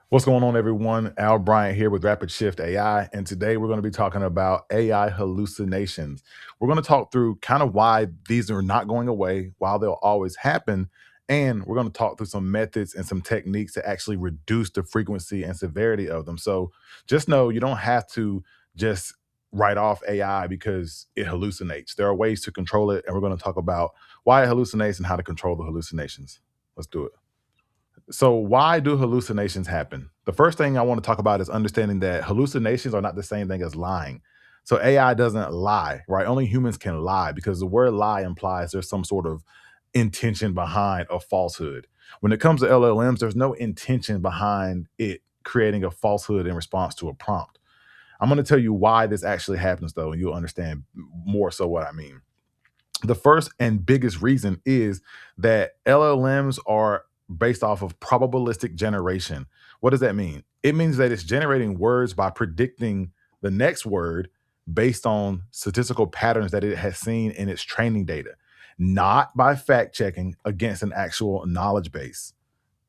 What's going on, everyone? Al Bryant here with RapidShift.ai, and today we're going to be talking about AI hallucinations. We're going to talk through kind of why these are not going away, why they'll always happen, and we're going to talk through some methods and some techniques to actually reduce the frequency and severity of them. So just know you don't have to just write off AI because it hallucinates. There are ways to control it, and we're going to talk about why it hallucinates and how to control the hallucinations. Let's do it. So, why do hallucinations happen? The first thing I want to talk about is understanding that hallucinations are not the same thing as lying. So, AI doesn't lie, right? Only humans can lie because the word lie implies there's some sort of intention behind a falsehood. When it comes to LLMs, there's no intention behind it creating a falsehood in response to a prompt. I'm going to tell you why this actually happens, though, and you'll understand more so what I mean. The first and biggest reason is that LLMs are based off of probabilistic generation. What does that mean? It means that it's generating words by predicting the next word based on statistical patterns that it has seen in its training data, not by fact checking against an actual knowledge base.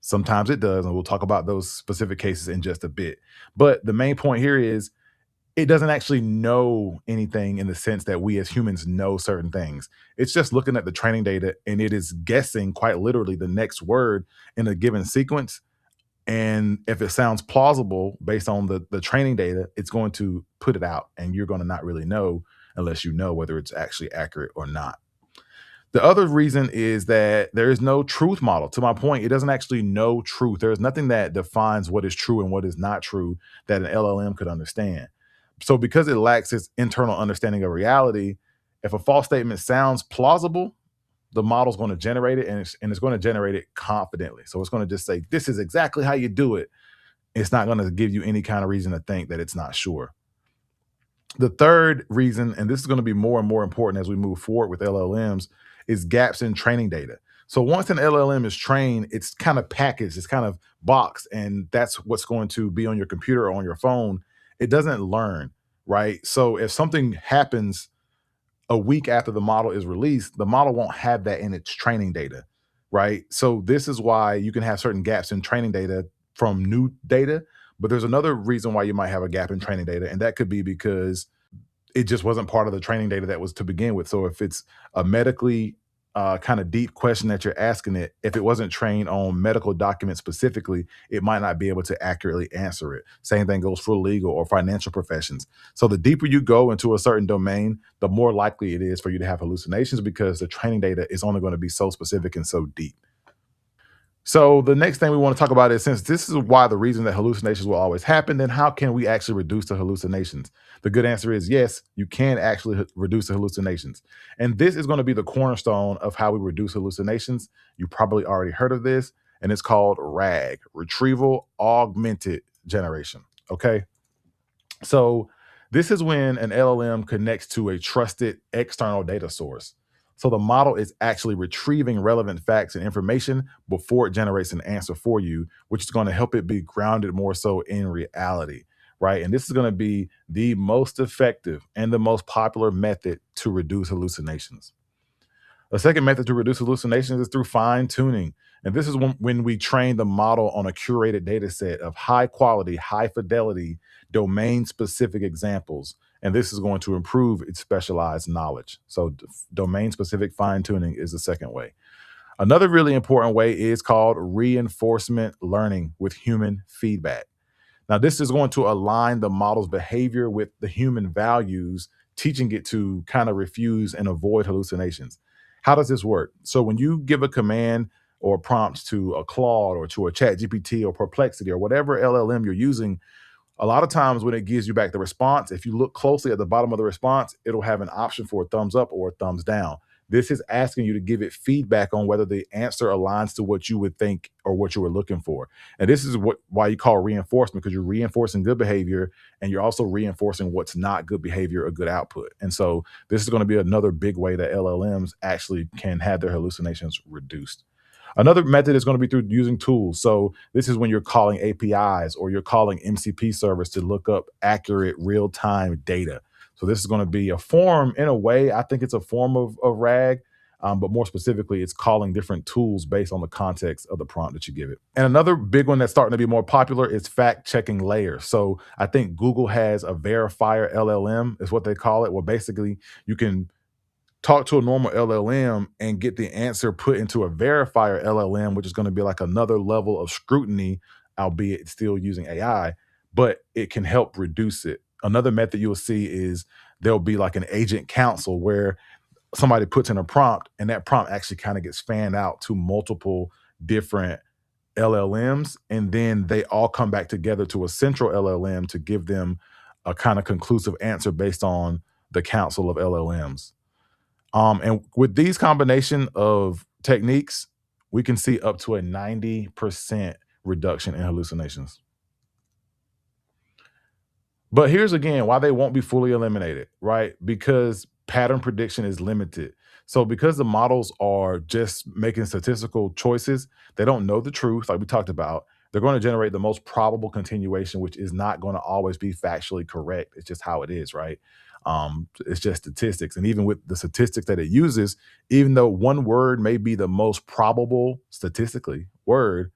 Sometimes it does, and we'll talk about those specific cases in just a bit. But the main point here is it doesn't actually know anything in the sense that we as humans know certain things. It's just looking at the training data and it is guessing quite literally the next word in a given sequence. And if it sounds plausible based on the training data, it's going to put it out and you're going to not really know unless you know whether it's actually accurate or not. The other reason is that there is no truth model. To my point, it doesn't actually know truth. There is nothing that defines what is true and what is not true that an LLM could understand. So, because it lacks its internal understanding of reality, if a false statement sounds plausible, the model's going to generate it and it's going to generate it confidently. So, it's going to just say, this is exactly how you do it. It's not going to give you any kind of reason to think that it's not sure. The third reason, and this is going to be more and more important as we move forward with LLMs, is gaps in training data. So once an LLM is trained, it's kind of packaged, it's kind of boxed, and that's what's going to be on your computer or on your phone. It doesn't learn, right? So if something happens a week after the model is released, the model won't have that in its training data, right? So this is why you can have certain gaps in training data from new data. But there's another reason why you might have a gap in training data, and that could be because it just wasn't part of the training data that was to begin with. So if it's a medically kind of deep question that you're asking it, if it wasn't trained on medical documents specifically, it might not be able to accurately answer it. Same thing goes for legal or financial professions. So the deeper you go into a certain domain, the more likely it is for you to have hallucinations because the training data is only going to be so specific and so deep. So the next thing we want to talk about is, since this is why the reason that hallucinations will always happen, then how can we actually reduce the hallucinations? The good answer is yes, you can actually reduce the hallucinations. And this is going to be the cornerstone of how we reduce hallucinations. You probably already heard of this, and it's called RAG, retrieval augmented generation. Okay. So this is when an LLM connects to a trusted external data source. So the model is actually retrieving relevant facts and information before it generates an answer for you, which is going to help it be grounded more so in reality, right? And this is going to be the most effective and the most popular method to reduce hallucinations. A second method to reduce hallucinations is through fine tuning. And this is when we train the model on a curated data set of high quality, high fidelity, domain specific examples. And this is going to improve its specialized knowledge. So, domain specific fine tuning is the second way. Another really important way is called reinforcement learning with human feedback. Now, this is going to align the model's behavior with the human values, teaching it to kind of refuse and avoid hallucinations. How does this work? So, when you give a command or prompt to a Claude or to a Chat GPT or Perplexity or whatever LLM you're using, a lot of times when it gives you back the response, if you look closely at the bottom of the response, it'll have an option for a thumbs up or a thumbs down. This is asking you to give it feedback on whether the answer aligns to what you would think or what you were looking for. And this is why you call reinforcement, because you're reinforcing good behavior and you're also reinforcing what's not good behavior or good output. And so this is going to be another big way that LLMs actually can have their hallucinations reduced. Another method is going to be through using tools. So this is when you're calling APIs or you're calling MCP servers to look up accurate real-time data. So this is going to be a form, in a way, I think it's a form of RAG. But more specifically, it's calling different tools based on the context of the prompt that you give it. And another big one that's starting to be more popular is fact checking layers. So I think Google has a verifier LLM, is what they call it, where basically you can talk to a normal LLM and get the answer put into a verifier LLM, which is going to be like another level of scrutiny, albeit still using AI, but it can help reduce it. Another method you will see is there'll be like an agent council where somebody puts in a prompt and that prompt actually kind of gets fanned out to multiple different LLMs, and then they all come back together to a central LLM to give them a kind of conclusive answer based on the council of LLMs. And with these combination of techniques, we can see up to a 90% reduction in hallucinations. But here's again why they won't be fully eliminated, right? Because pattern prediction is limited. So because the models are just making statistical choices, they don't know the truth, like we talked about. They're going to generate the most probable continuation, which is not going to always be factually correct. It's just how it is, right? It's just statistics. And even with the statistics that it uses, even though one word may be the most probable statistically word,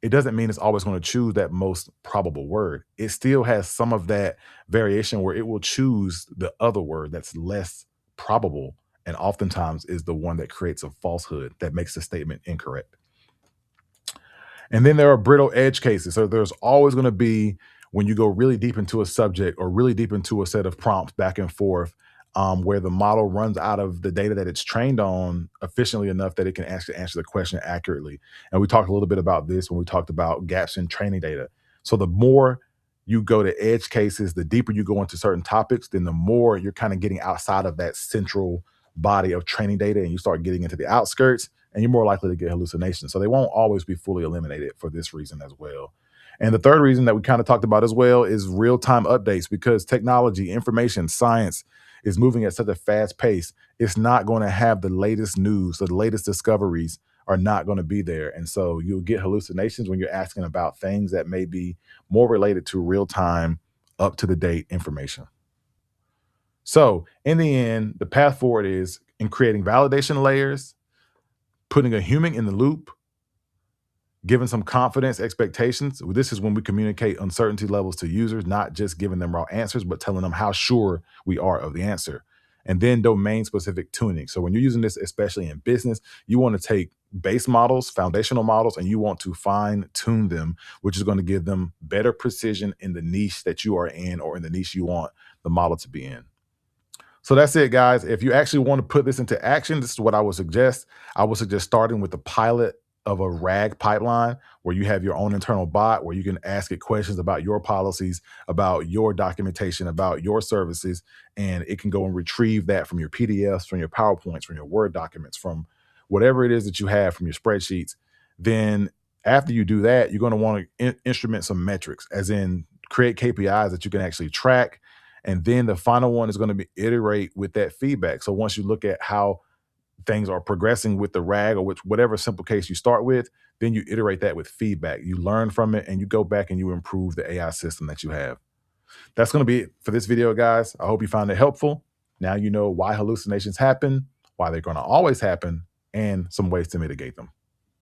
it doesn't mean it's always going to choose that most probable word. It still has some of that variation where it will choose the other word that's less probable, and oftentimes is the one that creates a falsehood that makes the statement incorrect. And then there are brittle edge cases. So there's always going to be, when you go really deep into a subject or really deep into a set of prompts back and forth, where the model runs out of the data that it's trained on efficiently enough that it can actually answer the question accurately. And we talked a little bit about this when we talked about gaps in training data. So the more you go to edge cases, the deeper you go into certain topics, then the more you're kind of getting outside of that central body of training data and you start getting into the outskirts, and you're more likely to get hallucinations. So they won't always be fully eliminated for this reason as well. And the third reason that we kind of talked about as well is real-time updates, because technology, information, science is moving at such a fast pace. It's not going to have the latest news, so the latest discoveries are not going to be there. And so you'll get hallucinations when you're asking about things that may be more related to real-time, up-to-the-date information. So in the end, the path forward is in creating validation layers, putting a human in the loop, giving some confidence expectations. This is when we communicate uncertainty levels to users, not just giving them raw answers, but telling them how sure we are of the answer. And then domain specific tuning. So when you're using this, especially in business, you want to take base models, foundational models, and you want to fine tune them, which is going to give them better precision in the niche that you are in or in the niche you want the model to be in. So that's it, guys. If you actually want to put this into action, this is what I would suggest. I would suggest starting with the pilot of a RAG pipeline where you have your own internal bot where you can ask it questions about your policies, about your documentation, about your services, and it can go and retrieve that from your PDFs, from your PowerPoints, from your Word documents, from whatever it is that you have from your spreadsheets. Then after you do that, you're going to want to instrument some metrics, as in create KPIs that you can actually track. And then the final one is going to be iterate with that feedback. So once you look at how things are progressing with the RAG or with whatever simple case you start with, then you iterate that with feedback. You learn from it and you go back and you improve the AI system that you have. That's going to be it for this video, guys. I hope you found it helpful. Now you know why hallucinations happen, why they're going to always happen, and some ways to mitigate them.